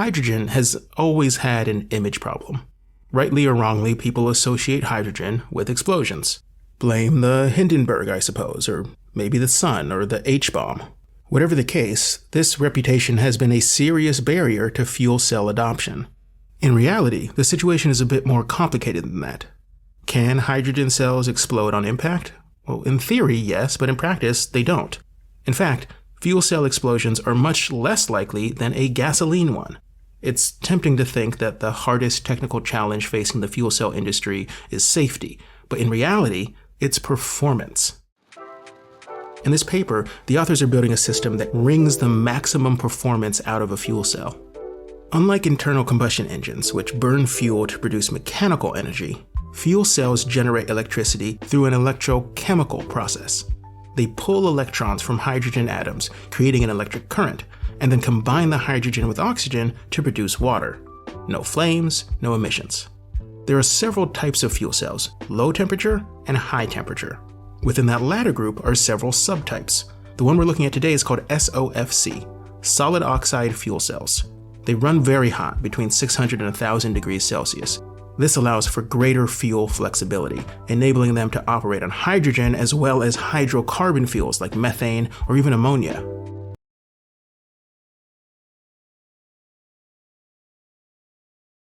hydrogen has always had an image problem. Rightly or wrongly, people associate hydrogen with explosions. Blame the Hindenburg, I suppose, or maybe the sun or the H-bomb. Whatever the case, this reputation has been a serious barrier to fuel cell adoption. In reality, the situation is a bit more complicated than that. Can hydrogen cells explode on impact? Well, in theory, yes, but in practice, they don't. In fact, fuel cell explosions are much less likely than a gasoline one. It's tempting to think that the hardest technical challenge facing the fuel cell industry is safety, but in reality, it's performance. In this paper, the authors are building a system that wrings the maximum performance out of a fuel cell. Unlike internal combustion engines, which burn fuel to produce mechanical energy, fuel cells generate electricity through an electrochemical process. They pull electrons from hydrogen atoms, creating an electric current, and then combine the hydrogen with oxygen to produce water. No flames, no emissions. There are several types of fuel cells, low temperature and high temperature. Within that latter group are several subtypes. The one we're looking at today is called SOFC, solid oxide fuel cells. They run very hot, between 600 and 1000 degrees Celsius. This allows for greater fuel flexibility, enabling them to operate on hydrogen as well as hydrocarbon fuels like methane or even ammonia.